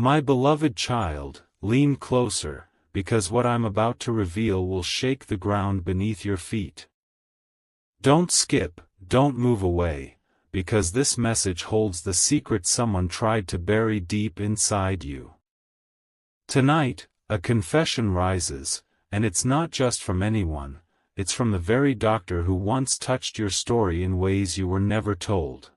My beloved child, lean closer, because what I'm about to reveal will shake the ground beneath your feet. Don't skip, don't move away, because this message holds the secret someone tried to bury deep inside you. Tonight, a confession rises, and it's not just from anyone, it's from the very doctor who once touched your story in ways you were never told.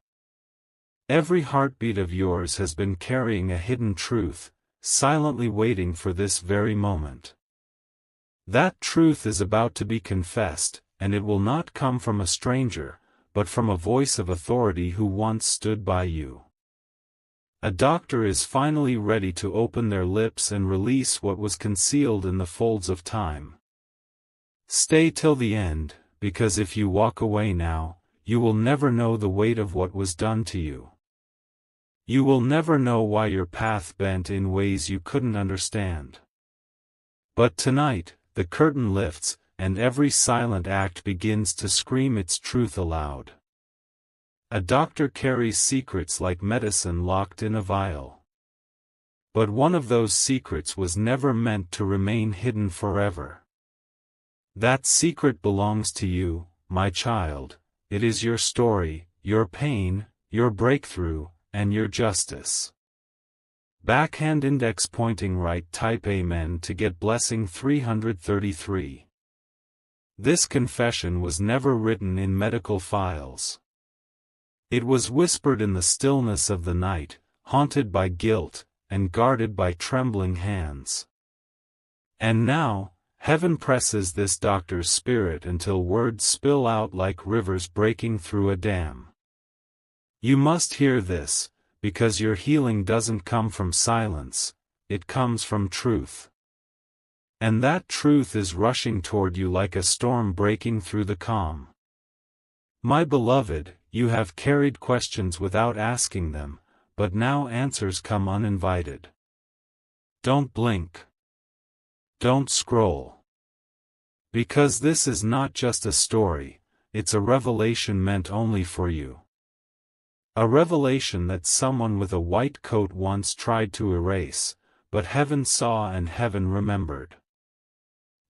Every heartbeat of yours has been carrying a hidden truth, silently waiting for this very moment. That truth is about to be confessed, and it will not come from a stranger, but from a voice of authority who once stood by you. A doctor is finally ready to open their lips and release what was concealed in the folds of time. Stay till the end, because if you walk away now, you will never know the weight of what was done to you. You will never know why your path bent in ways you couldn't understand. But tonight, the curtain lifts, and every silent act begins to scream its truth aloud. A doctor carries secrets like medicine locked in a vial. But one of those secrets was never meant to remain hidden forever. That secret belongs to you, my child. It is your story, your pain, your breakthrough, and your justice. Backhand index pointing right. Type Amen to get blessing 333. This confession was never written in medical files. It was whispered in the stillness of the night, haunted by guilt, and guarded by trembling hands. And now, heaven presses this doctor's spirit until words spill out like rivers breaking through a dam. You must hear this, because your healing doesn't come from silence, it comes from truth. And that truth is rushing toward you like a storm breaking through the calm. My beloved, you have carried questions without asking them, but now answers come uninvited. Don't blink. Don't scroll. Because this is not just a story, it's a revelation meant only for you. A revelation that someone with a white coat once tried to erase, but heaven saw and heaven remembered.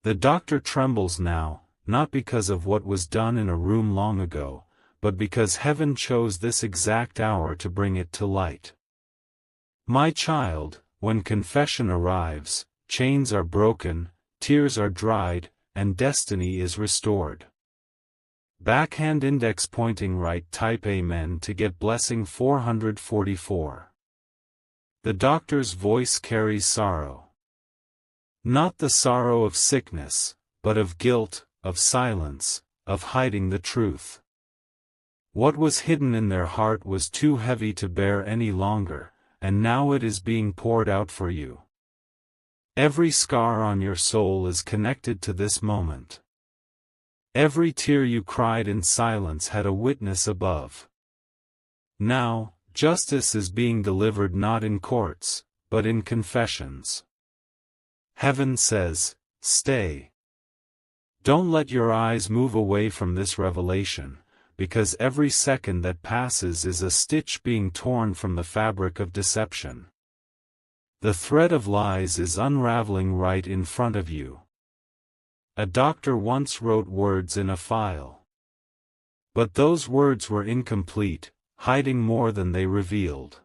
The doctor trembles now, not because of what was done in a room long ago, but because heaven chose this exact hour to bring it to light. My child, when confession arrives, chains are broken, tears are dried, and destiny is restored. Backhand index pointing right. Type Amen to get blessing 444. The doctor's voice carries sorrow. Not the sorrow of sickness, but of guilt, of silence, of hiding the truth. What was hidden in their heart was too heavy to bear any longer, and now it is being poured out for you. Every scar on your soul is connected to this moment. Every tear you cried in silence had a witness above. Now, justice is being delivered not in courts, but in confessions. Heaven says, stay. Don't let your eyes move away from this revelation, because every second that passes is a stitch being torn from the fabric of deception. The thread of lies is unraveling right in front of you. A doctor once wrote words in a file. But those words were incomplete, hiding more than they revealed.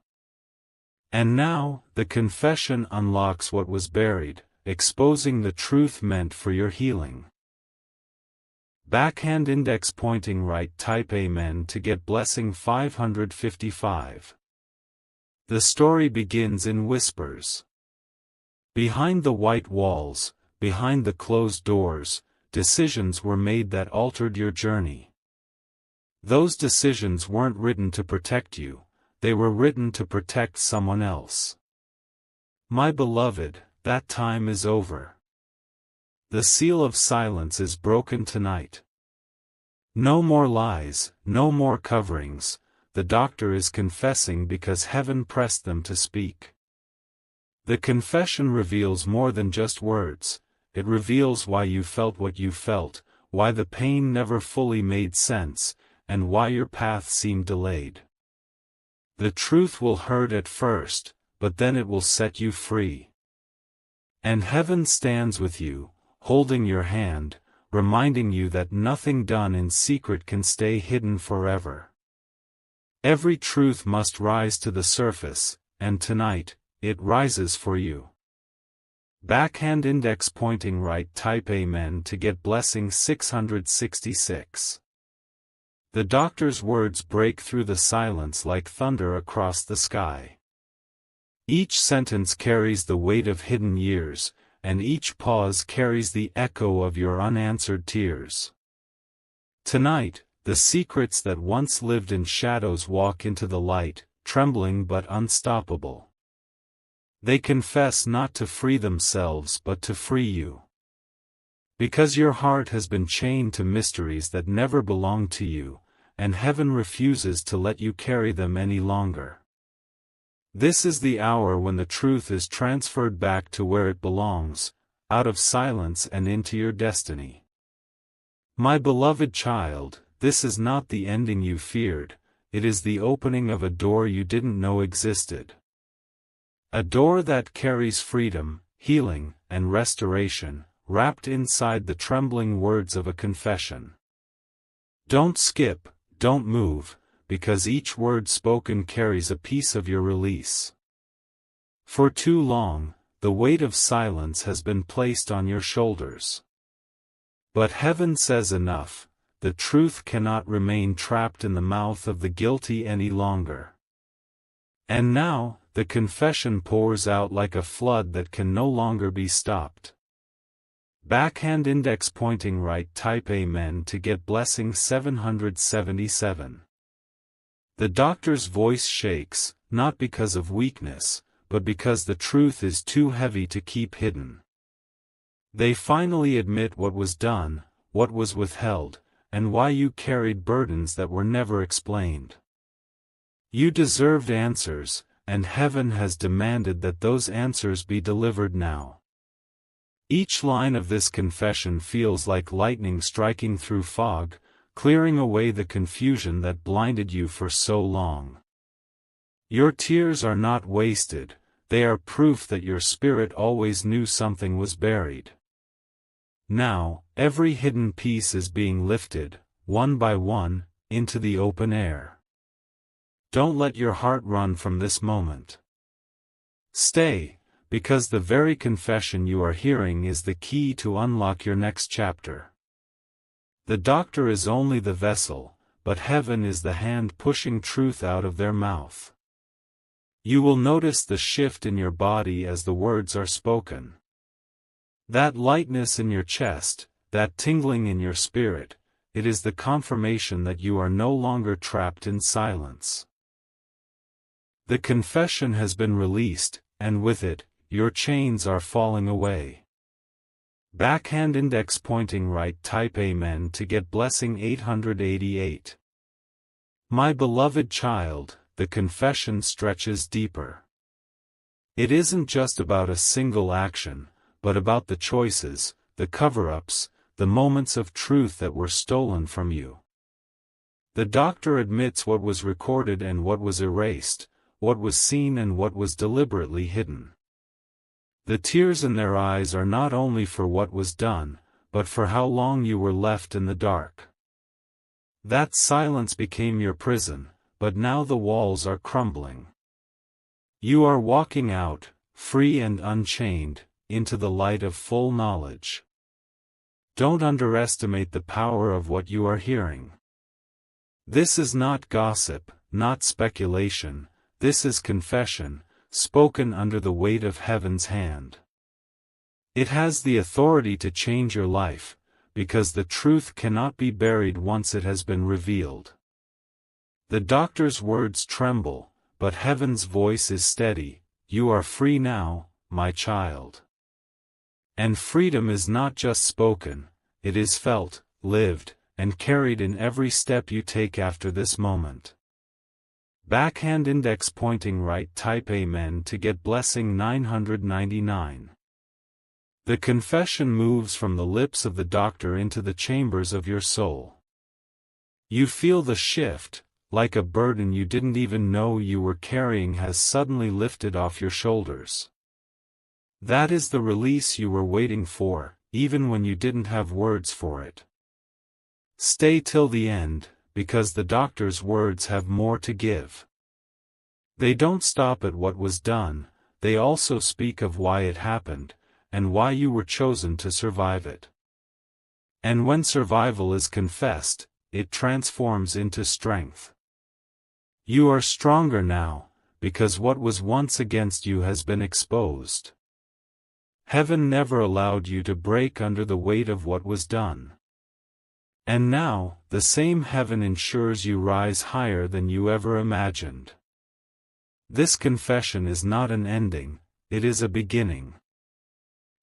And now, the confession unlocks what was buried, exposing the truth meant for your healing. Backhand index pointing right. Type Amen to get blessing 555. The story begins in whispers. Behind the white walls, behind the closed doors, decisions were made that altered your journey. Those decisions weren't written to protect you, they were written to protect someone else. My beloved, that time is over. The seal of silence is broken tonight. No more lies, no more coverings, the doctor is confessing because heaven pressed them to speak. The confession reveals more than just words, it reveals why you felt what you felt, why the pain never fully made sense, and why your path seemed delayed. The truth will hurt at first, but then it will set you free. And heaven stands with you, holding your hand, reminding you that nothing done in secret can stay hidden forever. Every truth must rise to the surface, and tonight, it rises for you. Backhand index pointing right, type Amen to get blessing 666. The doctor's words break through the silence like thunder across the sky. Each sentence carries the weight of hidden years, and each pause carries the echo of your unanswered tears. Tonight, the secrets that once lived in shadows walk into the light, trembling but unstoppable. They confess not to free themselves but to free you. Because your heart has been chained to mysteries that never belonged to you, and heaven refuses to let you carry them any longer. This is the hour when the truth is transferred back to where it belongs, out of silence and into your destiny. My beloved child, this is not the ending you feared, it is the opening of a door you didn't know existed. A door that carries freedom, healing, and restoration, wrapped inside the trembling words of a confession. Don't skip, don't move, because each word spoken carries a piece of your release. For too long, the weight of silence has been placed on your shoulders. But heaven says enough, the truth cannot remain trapped in the mouth of the guilty any longer. And now, the confession pours out like a flood that can no longer be stopped. Backhand index pointing right, type Amen to get blessing 777. The doctor's voice shakes, not because of weakness, but because the truth is too heavy to keep hidden. They finally admit what was done, what was withheld, and why you carried burdens that were never explained. You deserved answers, and heaven has demanded that those answers be delivered now. Each line of this confession feels like lightning striking through fog, clearing away the confusion that blinded you for so long. Your tears are not wasted, they are proof that your spirit always knew something was buried. Now, every hidden piece is being lifted, one by one, into the open air. Don't let your heart run from this moment. Stay, because the very confession you are hearing is the key to unlock your next chapter. The doctor is only the vessel, but heaven is the hand pushing truth out of their mouth. You will notice the shift in your body as the words are spoken. That lightness in your chest, that tingling in your spirit, it is the confirmation that you are no longer trapped in silence. The confession has been released, and with it, your chains are falling away. Backhand index pointing right, type Amen to get blessing 888. My beloved child, the confession stretches deeper. It isn't just about a single action, but about the choices, the cover-ups, the moments of truth that were stolen from you. The doctor admits what was recorded and what was erased, what was seen and what was deliberately hidden. The tears in their eyes are not only for what was done, but for how long you were left in the dark. That silence became your prison, but now the walls are crumbling. You are walking out, free and unchained, into the light of full knowledge. Don't underestimate the power of what you are hearing. This is not gossip, not speculation, this is confession, spoken under the weight of heaven's hand. It has the authority to change your life, because the truth cannot be buried once it has been revealed. The doctor's words tremble, but heaven's voice is steady. You are free now, my child. And freedom is not just spoken, it is felt, lived, and carried in every step you take after this moment. Backhand index pointing right, type Amen to get blessing 999. The confession moves from the lips of the doctor into the chambers of your soul. You feel the shift, like a burden you didn't even know you were carrying has suddenly lifted off your shoulders. That is the release you were waiting for, even when you didn't have words for it. Stay till the end, because the doctor's words have more to give. They don't stop at what was done, they also speak of why it happened, and why you were chosen to survive it. And when survival is confessed, it transforms into strength. You are stronger now, because what was once against you has been exposed. Heaven never allowed you to break under the weight of what was done. And now, the same heaven ensures you rise higher than you ever imagined. This confession is not an ending, it is a beginning.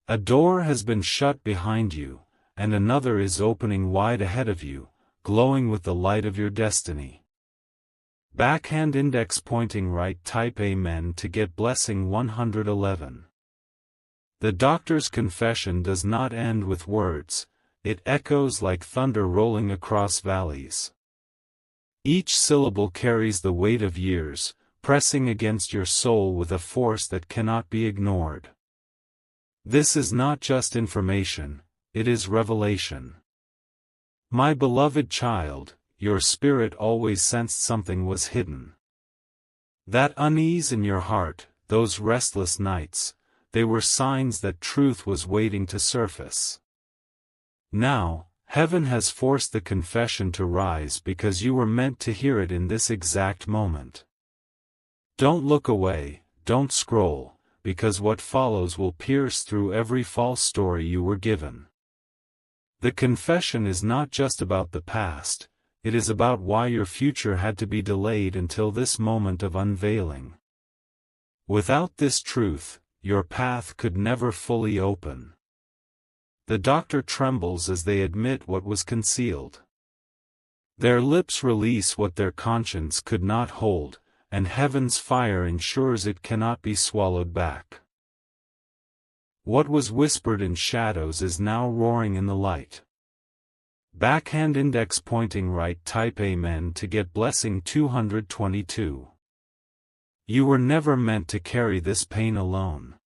A door has been shut behind you, and another is opening wide ahead of you, glowing with the light of your destiny. Backhand index pointing right, type Amen to get blessing 111. The doctor's confession does not end with words, it echoes like thunder rolling across valleys. Each syllable carries the weight of years, pressing against your soul with a force that cannot be ignored. This is not just information, it is revelation. My beloved child, your spirit always sensed something was hidden. That unease in your heart, those restless nights, they were signs that truth was waiting to surface. Now, heaven has forced the confession to rise because you were meant to hear it in this exact moment. Don't look away, don't scroll, because what follows will pierce through every false story you were given. The confession is not just about the past, it is about why your future had to be delayed until this moment of unveiling. Without this truth, your path could never fully open. The doctor trembles as they admit what was concealed. Their lips release what their conscience could not hold, and heaven's fire ensures it cannot be swallowed back. What was whispered in shadows is now roaring in the light. Backhand index pointing right, type Amen to get blessing 222. You were never meant to carry this pain alone.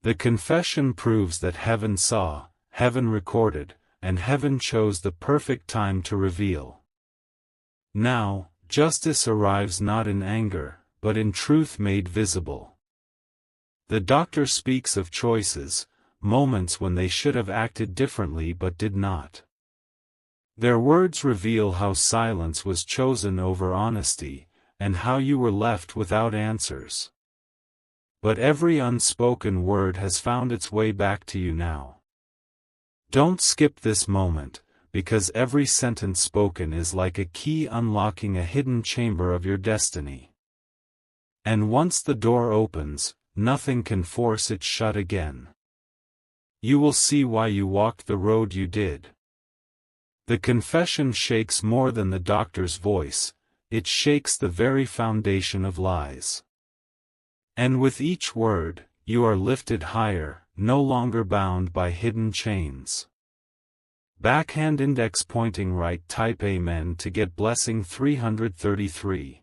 The confession proves that heaven saw, heaven recorded, and heaven chose the perfect time to reveal. Now, justice arrives not in anger, but in truth made visible. The doctor speaks of choices, moments when they should have acted differently but did not. Their words reveal how silence was chosen over honesty, and how you were left without answers. But every unspoken word has found its way back to you now. Don't skip this moment, because every sentence spoken is like a key unlocking a hidden chamber of your destiny. And once the door opens, nothing can force it shut again. You will see why you walked the road you did. The confession shakes more than the doctor's voice, it shakes the very foundation of lies. And with each word, you are lifted higher, no longer bound by hidden chains. Backhand index pointing right, type Amen to get blessing 333.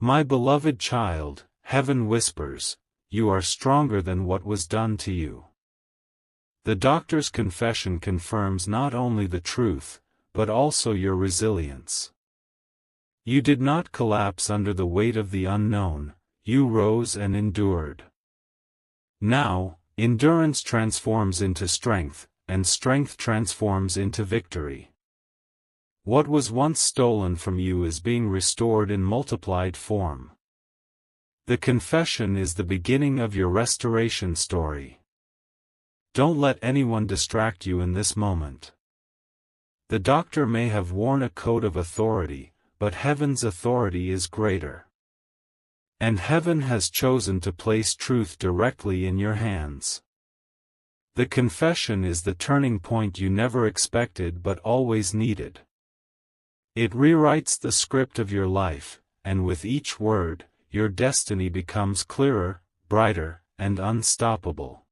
My beloved child, heaven whispers, you are stronger than what was done to you. The doctor's confession confirms not only the truth, but also your resilience. You did not collapse under the weight of the unknown, you rose and endured. Now, endurance transforms into strength, and strength transforms into victory. What was once stolen from you is being restored in multiplied form. The confession is the beginning of your restoration story. Don't let anyone distract you in this moment. The doctor may have worn a coat of authority, but heaven's authority is greater. And heaven has chosen to place truth directly in your hands. The confession is the turning point you never expected but always needed. It rewrites the script of your life, and with each word, your destiny becomes clearer, brighter, and unstoppable.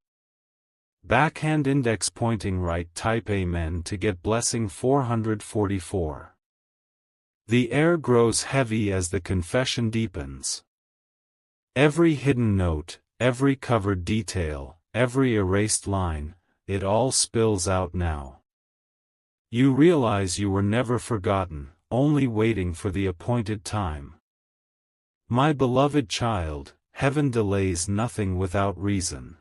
Backhand index pointing right, type Amen to get blessing 444. The air grows heavy as the confession deepens. Every hidden note, every covered detail, every erased line, it all spills out now. You realize you were never forgotten, only waiting for the appointed time. My beloved child, heaven delays nothing without reason.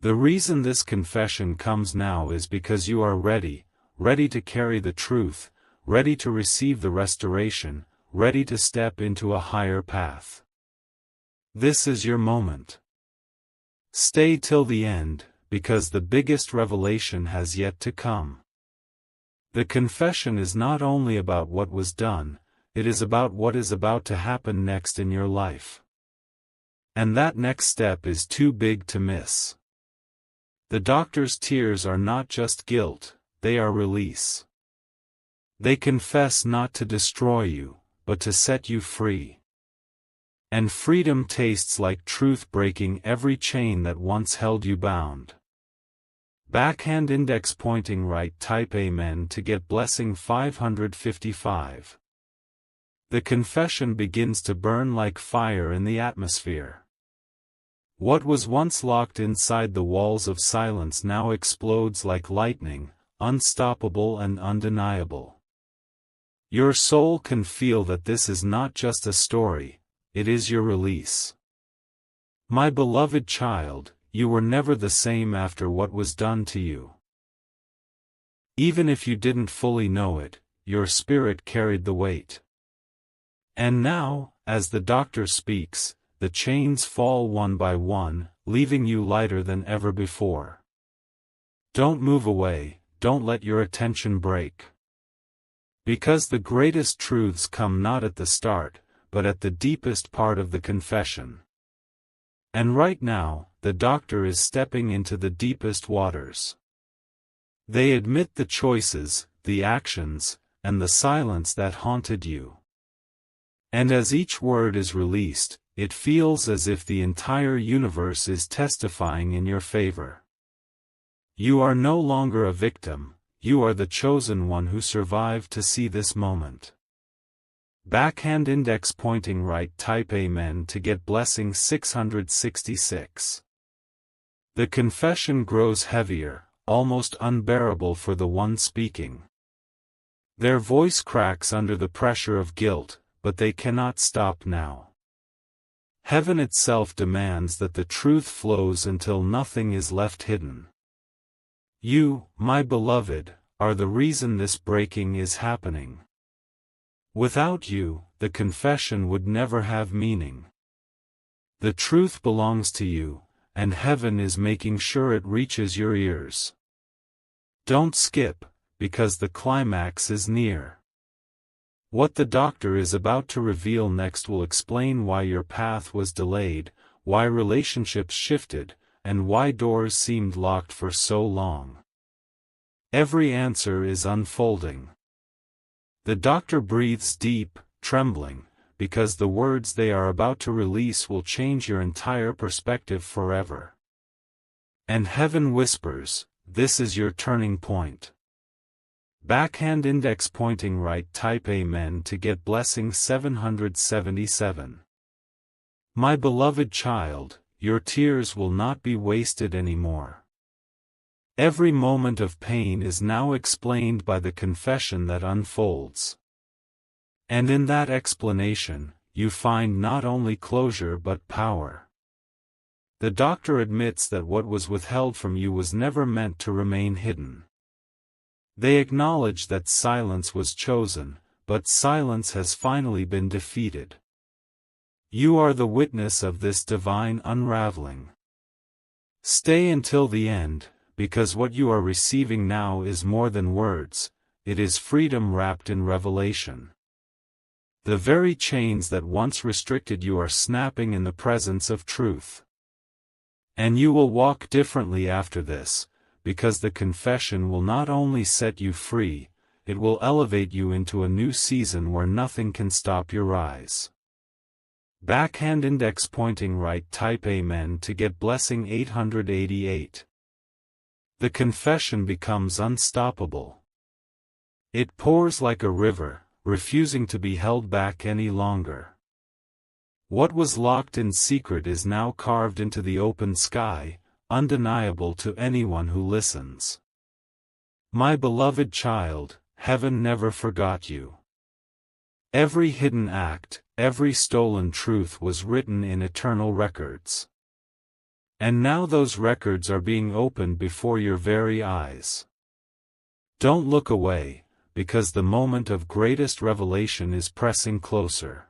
The reason this confession comes now is because you are ready, ready to carry the truth, ready to receive the restoration, ready to step into a higher path. This is your moment. Stay till the end, because the biggest revelation has yet to come. The confession is not only about what was done, it is about what is about to happen next in your life. And that next step is too big to miss. The doctor's tears are not just guilt, they are release. They confess not to destroy you, but to set you free. And freedom tastes like truth breaking every chain that once held you bound. Backhand index pointing right, type Amen to get blessing 555. The confession begins to burn like fire in the atmosphere. What was once locked inside the walls of silence now explodes like lightning, unstoppable and undeniable. Your soul can feel that this is not just a story, it is your release. My beloved child, you were never the same after what was done to you. Even if you didn't fully know it, your spirit carried the weight. And now, as the doctor speaks, the chains fall one by one, leaving you lighter than ever before. Don't move away, don't let your attention break. Because the greatest truths come not at the start, but at the deepest part of the confession. And right now, the doctor is stepping into the deepest waters. They admit the choices, the actions, and the silence that haunted you. And as each word is released, it feels as if the entire universe is testifying in your favor. You are no longer a victim, you are the chosen one who survived to see this moment. Backhand index pointing right, type Amen to get blessing 666. The confession grows heavier, almost unbearable for the one speaking. Their voice cracks under the pressure of guilt, but they cannot stop now. Heaven itself demands that the truth flows until nothing is left hidden. You, my beloved, are the reason this breaking is happening. Without you, the confession would never have meaning. The truth belongs to you, and heaven is making sure it reaches your ears. Don't skip, because the climax is near. What the doctor is about to reveal next will explain why your path was delayed, why relationships shifted, and why doors seemed locked for so long. Every answer is unfolding. The doctor breathes deep, trembling, because the words they are about to release will change your entire perspective forever. And heaven whispers, this is your turning point. Backhand index pointing right, type Amen to get blessing 777. My beloved child, your tears will not be wasted anymore. Every moment of pain is now explained by the confession that unfolds. And in that explanation, you find not only closure but power. The doctor admits that what was withheld from you was never meant to remain hidden. They acknowledge that silence was chosen, but silence has finally been defeated. You are the witness of this divine unraveling. Stay until the end, because what you are receiving now is more than words, it is freedom wrapped in revelation. The very chains that once restricted you are snapping in the presence of truth. And you will walk differently after this, because the confession will not only set you free, it will elevate you into a new season where nothing can stop your rise. Backhand index pointing right, type Amen to get blessing 888. The confession becomes unstoppable. It pours like a river, refusing to be held back any longer. What was locked in secret is now carved into the open sky, undeniable to anyone who listens. My beloved child, heaven never forgot you. Every hidden act, every stolen truth was written in eternal records. And now those records are being opened before your very eyes. Don't look away, because the moment of greatest revelation is pressing closer.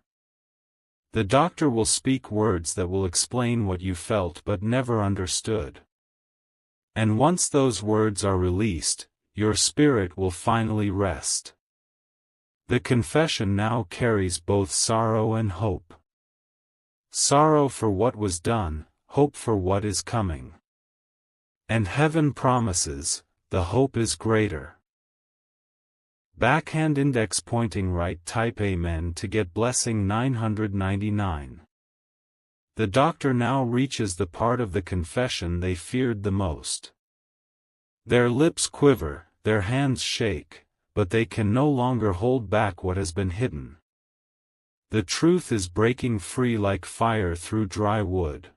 The doctor will speak words that will explain what you felt but never understood. And once those words are released, your spirit will finally rest. The confession now carries both sorrow and hope. Sorrow for what was done, hope for what is coming. And heaven promises, the hope is greater. Backhand index pointing right, type Amen to get blessing 999. The doctor now reaches the part of the confession they feared the most. Their lips quiver, their hands shake, but they can no longer hold back what has been hidden. The truth is breaking free like fire through dry wood.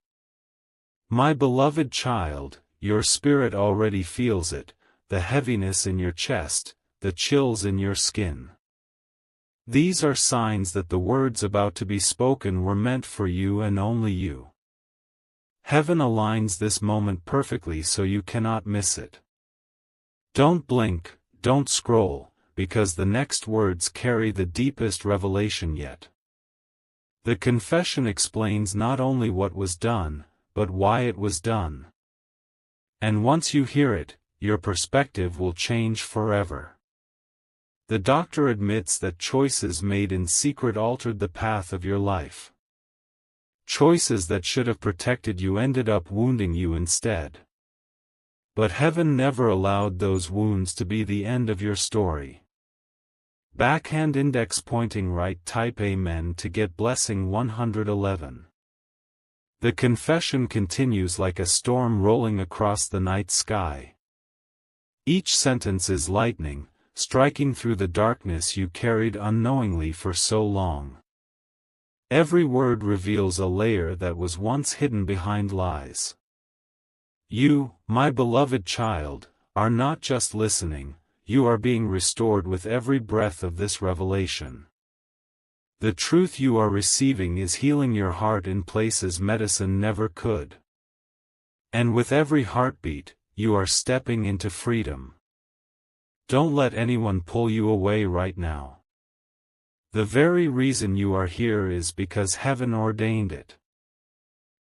My beloved child, your spirit already feels it, the heaviness in your chest, the chills in your skin. These are signs that the words about to be spoken were meant for you and only you. Heaven aligns this moment perfectly so you cannot miss it. Don't blink, don't scroll, because the next words carry the deepest revelation yet. The confession explains not only what was done, but why it was done. And once you hear it, your perspective will change forever. The doctor admits that choices made in secret altered the path of your life. Choices that should have protected you ended up wounding you instead. But heaven never allowed those wounds to be the end of your story. Backhand index pointing right, type Amen to get blessing 111. The confession continues like a storm rolling across the night sky. Each sentence is lightning, striking through the darkness you carried unknowingly for so long. Every word reveals a layer that was once hidden behind lies. You, my beloved child, are not just listening, you are being restored with every breath of this revelation. The truth you are receiving is healing your heart in places medicine never could. And with every heartbeat, you are stepping into freedom. Don't let anyone pull you away right now. The very reason you are here is because heaven ordained it.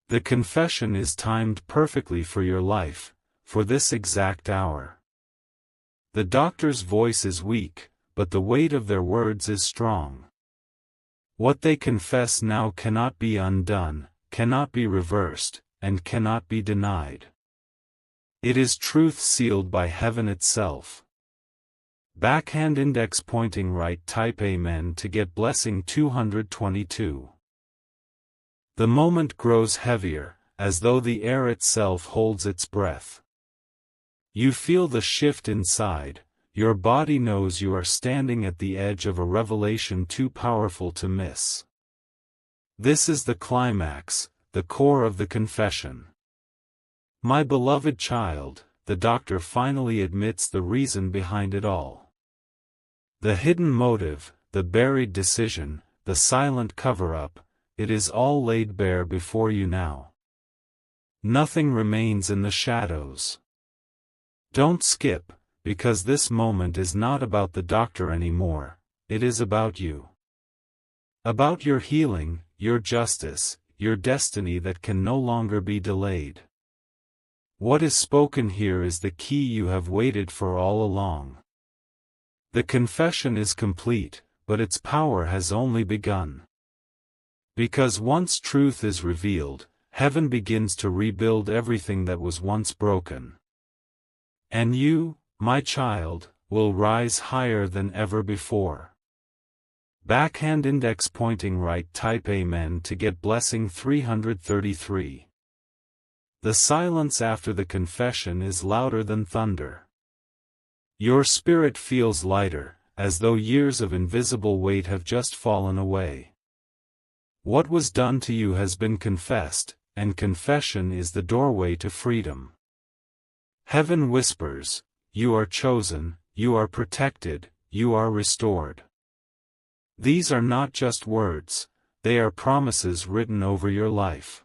The confession is timed perfectly for your life, for this exact hour. The doctor's voice is weak, but the weight of their words is strong. What they confess now cannot be undone, cannot be reversed, and cannot be denied. It is truth sealed by heaven itself. Backhand index pointing right, type Amen to get blessing 222. The moment grows heavier, as though the air itself holds its breath. You feel the shift inside, your body knows you are standing at the edge of a revelation too powerful to miss. This is the climax, the core of the confession. My beloved child, the doctor finally admits the reason behind it all. The hidden motive, the buried decision, the silent cover-up, it is all laid bare before you now. Nothing remains in the shadows. Don't skip, because this moment is not about the doctor anymore, it is about you. About your healing, your justice, your destiny that can no longer be delayed. What is spoken here is the key you have waited for all along. The confession is complete, but its power has only begun. Because once truth is revealed, heaven begins to rebuild everything that was once broken. And you, my child, will rise higher than ever before. Backhand index pointing right, type Amen to get blessing 333. The silence after the confession is louder than thunder. Your spirit feels lighter, as though years of invisible weight have just fallen away. What was done to you has been confessed, and confession is the doorway to freedom. Heaven whispers, "You are chosen, you are protected, you are restored." These are not just words, they are promises written over your life.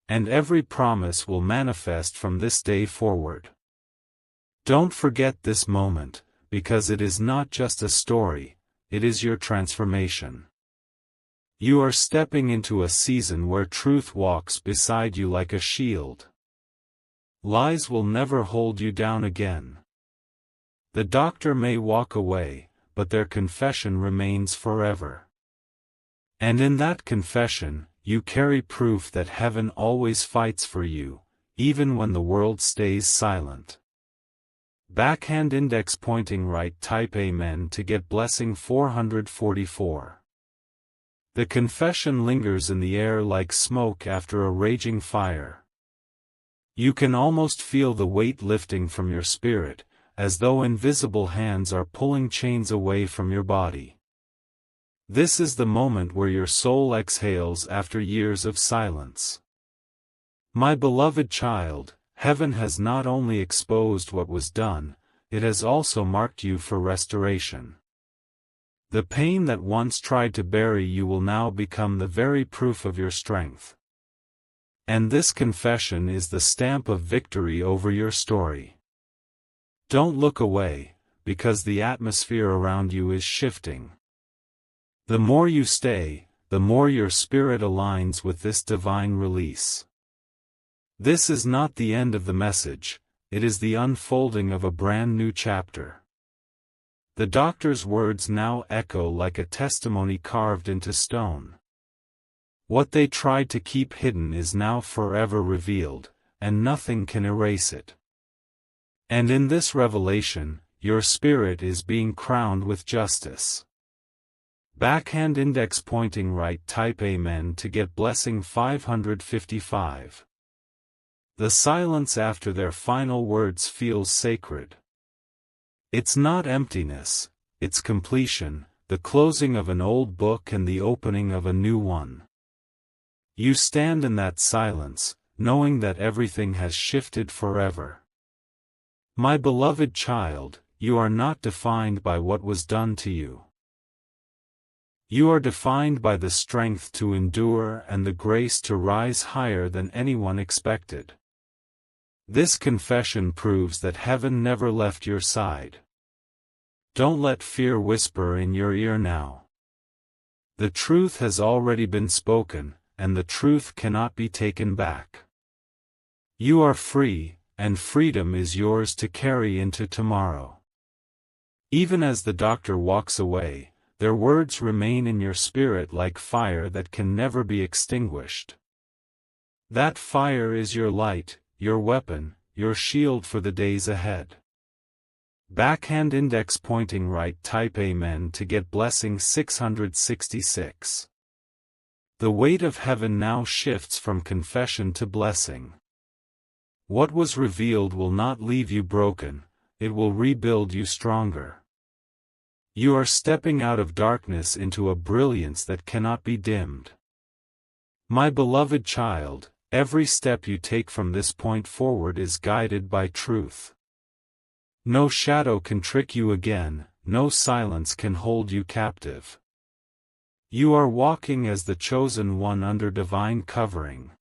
And every promise will manifest from this day forward. Don't forget this moment, because it is not just a story, it is your transformation. You are stepping into a season where truth walks beside you like a shield. Lies will never hold you down again. The doctor may walk away, but their confession remains forever. And in that confession, you carry proof that heaven always fights for you, even when the world stays silent. Backhand index pointing right. Type Amen to get blessing 444. The confession lingers in the air like smoke after a raging fire. You can almost feel the weight lifting from your spirit, as though invisible hands are pulling chains away from your body. This is the moment where your soul exhales after years of silence. My beloved child, heaven has not only exposed what was done, it has also marked you for restoration. The pain that once tried to bury you will now become the very proof of your strength. And this confession is the stamp of victory over your story. Don't look away, because the atmosphere around you is shifting. The more you stay, the more your spirit aligns with this divine release. This is not the end of the message, it is the unfolding of a brand new chapter. The doctor's words now echo like a testimony carved into stone. What they tried to keep hidden is now forever revealed, and nothing can erase it. And in this revelation, your spirit is being crowned with justice. Backhand index pointing right. Type Amen to get blessing 555. The silence after their final words feels sacred. It's not emptiness, it's completion, the closing of an old book and the opening of a new one. You stand in that silence, knowing that everything has shifted forever. My beloved child, you are not defined by what was done to you. You are defined by the strength to endure and the grace to rise higher than anyone expected. This confession proves that heaven never left your side. Don't let fear whisper in your ear now. The truth has already been spoken, and the truth cannot be taken back. You are free, and freedom is yours to carry into tomorrow. Even as the doctor walks away, their words remain in your spirit like fire that can never be extinguished. That fire is your light, your weapon, your shield for the days ahead. Backhand index pointing right. Type Amen to get blessing 666. The weight of heaven now shifts from confession to blessing. What was revealed will not leave you broken, it will rebuild you stronger. You are stepping out of darkness into a brilliance that cannot be dimmed. My beloved child, every step you take from this point forward is guided by truth. No shadow can trick you again, no silence can hold you captive. You are walking as the chosen one under divine covering.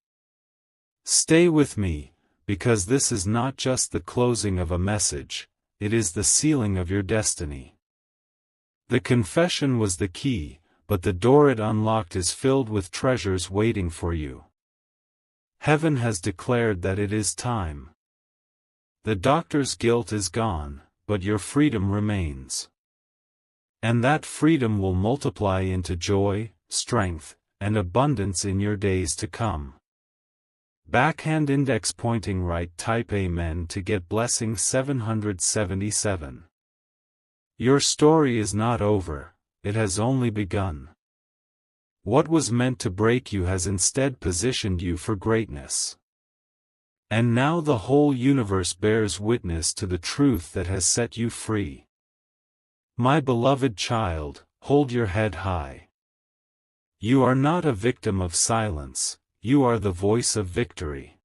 Stay with me, because this is not just the closing of a message, it is the sealing of your destiny. The confession was the key, but the door it unlocked is filled with treasures waiting for you. Heaven has declared that it is time. The doctor's guilt is gone, but your freedom remains. And that freedom will multiply into joy, strength, and abundance in your days to come. Backhand index pointing right. Type Amen to get blessing 777. Your story is not over, it has only begun. What was meant to break you has instead positioned you for greatness. And now the whole universe bears witness to the truth that has set you free. My beloved child, hold your head high. You are not a victim of silence, you are the voice of victory.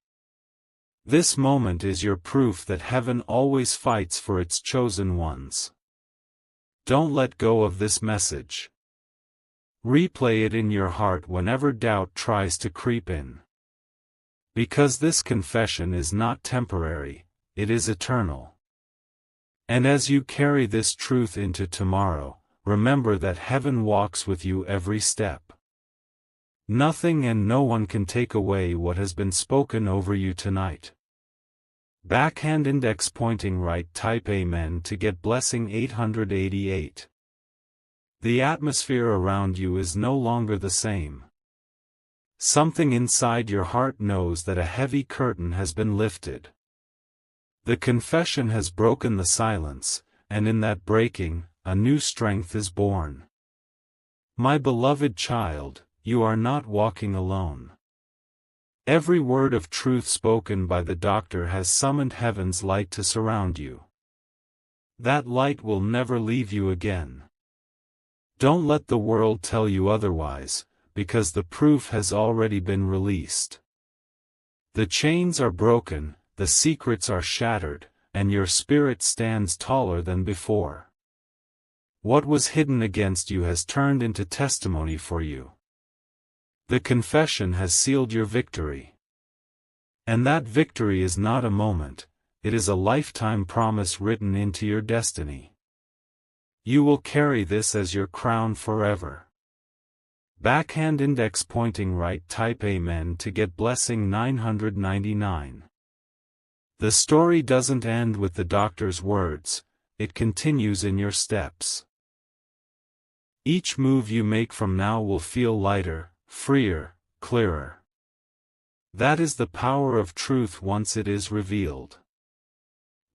This moment is your proof that heaven always fights for its chosen ones. Don't let go of this message. Replay it in your heart whenever doubt tries to creep in. Because this confession is not temporary, it is eternal. And as you carry this truth into tomorrow, remember that heaven walks with you every step. Nothing and no one can take away what has been spoken over you tonight. Backhand index pointing right, type Amen to get blessing 888. The atmosphere around you is no longer the same. Something inside your heart knows that a heavy curtain has been lifted. The confession has broken the silence, and in that breaking, a new strength is born. My beloved child, you are not walking alone. Every word of truth spoken by the doctor has summoned heaven's light to surround you. That light will never leave you again. Don't let the world tell you otherwise, because the proof has already been released. The chains are broken, the secrets are shattered, and your spirit stands taller than before. What was hidden against you has turned into testimony for you. The confession has sealed your victory. And that victory is not a moment, it is a lifetime promise written into your destiny. You will carry this as your crown forever. Backhand index pointing right, type Amen to get blessing 999. The story doesn't end with the doctor's words, it continues in your steps. Each move you make from now will feel lighter, freer, clearer. That is the power of truth once it is revealed.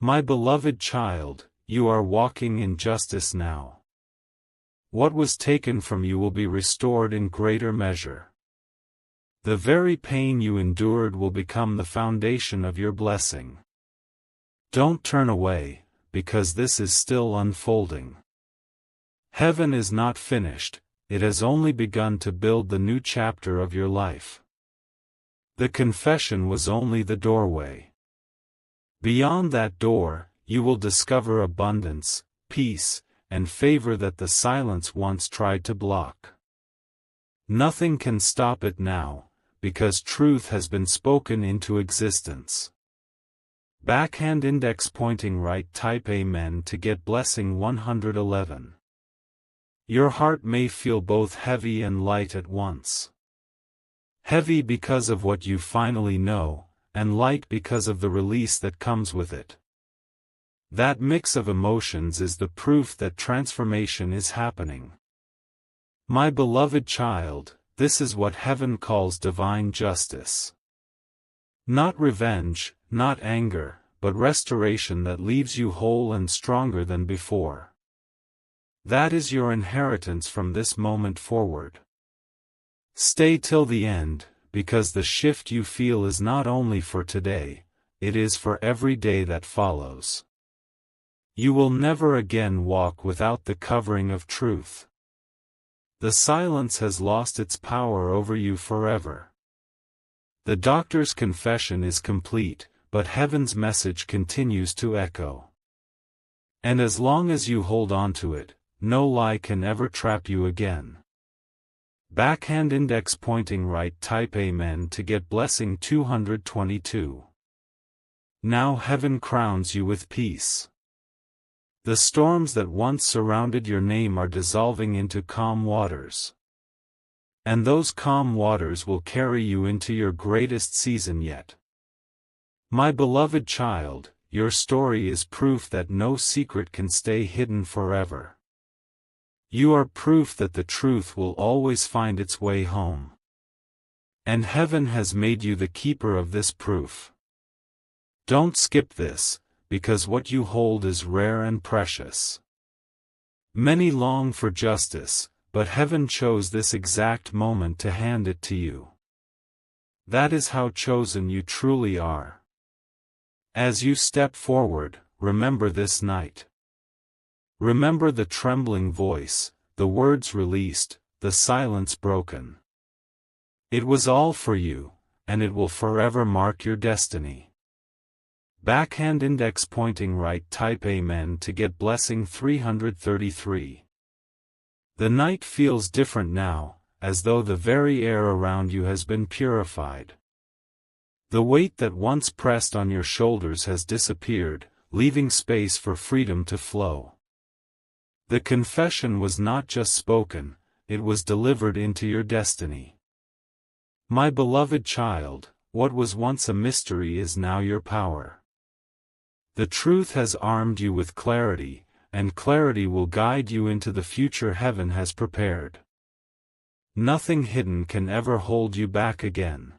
My beloved child, you are walking in justice now. What was taken from you will be restored in greater measure. The very pain you endured will become the foundation of your blessing. Don't turn away, because this is still unfolding. Heaven is not finished, it has only begun to build the new chapter of your life. The confession was only the doorway. Beyond that door, you will discover abundance, peace, and favor that the silence once tried to block. Nothing can stop it now, because truth has been spoken into existence. Backhand index pointing right, type Amen to get blessing 111. Your heart may feel both heavy and light at once. Heavy because of what you finally know, and light because of the release that comes with it. That mix of emotions is the proof that transformation is happening. My beloved child, this is what heaven calls divine justice. Not revenge, not anger, but restoration that leaves you whole and stronger than before. That is your inheritance from this moment forward. Stay till the end, because the shift you feel is not only for today, it is for every day that follows. You will never again walk without the covering of truth. The silence has lost its power over you forever. The doctor's confession is complete, but heaven's message continues to echo. And as long as you hold on to it, no lie can ever trap you again. Backhand index pointing right, type Amen to get blessing 222. Now heaven crowns you with peace. The storms that once surrounded your name are dissolving into calm waters. And those calm waters will carry you into your greatest season yet. My beloved child, your story is proof that no secret can stay hidden forever. You are proof that the truth will always find its way home. And heaven has made you the keeper of this proof. Don't skip this, because what you hold is rare and precious. Many long for justice, but heaven chose this exact moment to hand it to you. That is how chosen you truly are. As you step forward, remember this night. Remember the trembling voice, the words released, the silence broken. It was all for you, and it will forever mark your destiny. Backhand index pointing right. Type Amen to get blessing 333. The night feels different now, as though the very air around you has been purified. The weight that once pressed on your shoulders has disappeared, leaving space for freedom to flow. The confession was not just spoken, it was delivered into your destiny. My beloved child, what was once a mystery is now your power. The truth has armed you with clarity, and clarity will guide you into the future heaven has prepared. Nothing hidden can ever hold you back again.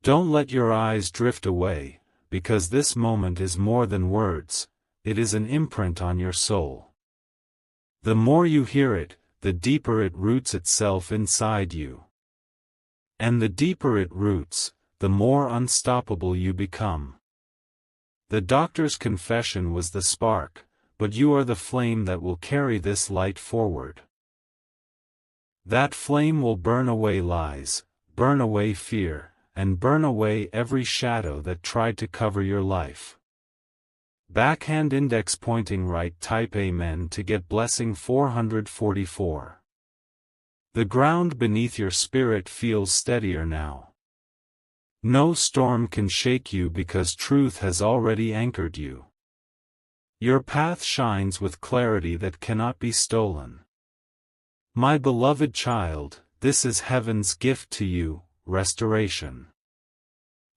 Don't let your eyes drift away, because this moment is more than words, it is an imprint on your soul. The more you hear it, the deeper it roots itself inside you. And the deeper it roots, the more unstoppable you become. The doctor's confession was the spark, but you are the flame that will carry this light forward. That flame will burn away lies, burn away fear, and burn away every shadow that tried to cover your life. Backhand index pointing right. Type Amen to get blessing 444. The ground beneath your spirit feels steadier now. No storm can shake you because truth has already anchored you. Your path shines with clarity that cannot be stolen. My beloved child, this is heaven's gift to you, restoration.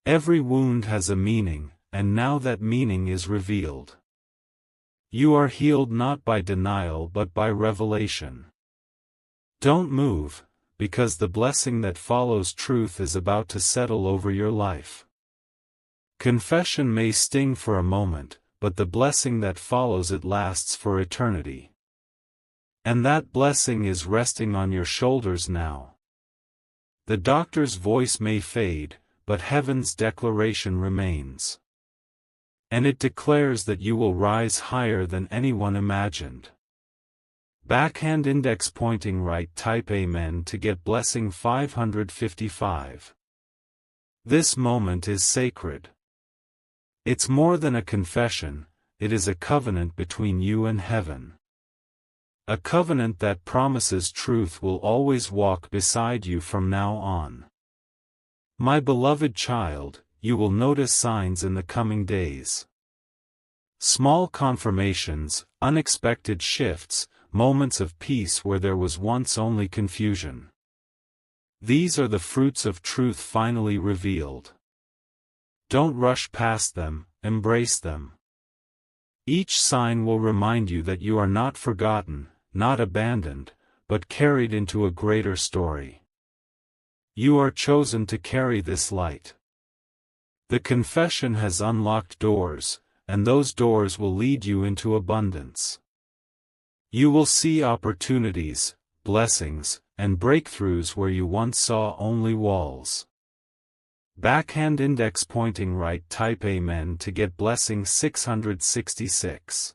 Every wound has a meaning, and now that meaning is revealed. You are healed not by denial but by revelation. Don't move, because the blessing that follows truth is about to settle over your life. Confession may sting for a moment, but the blessing that follows it lasts for eternity. And that blessing is resting on your shoulders now. The doctor's voice may fade, but heaven's declaration remains. And it declares that you will rise higher than anyone imagined. Backhand index pointing right. Type Amen to get blessing 555. This moment is sacred. It's more than a confession, it is a covenant between you and heaven. A covenant that promises truth will always walk beside you from now on. My beloved child, you will notice signs in the coming days. Small confirmations, unexpected shifts, moments of peace where there was once only confusion. These are the fruits of truth finally revealed. Don't rush past them, embrace them. Each sign will remind you that you are not forgotten, not abandoned, but carried into a greater story. You are chosen to carry this light. The confession has unlocked doors, and those doors will lead you into abundance. You will see opportunities, blessings, and breakthroughs where you once saw only walls. Backhand index pointing right. Type Amen to get blessing 666.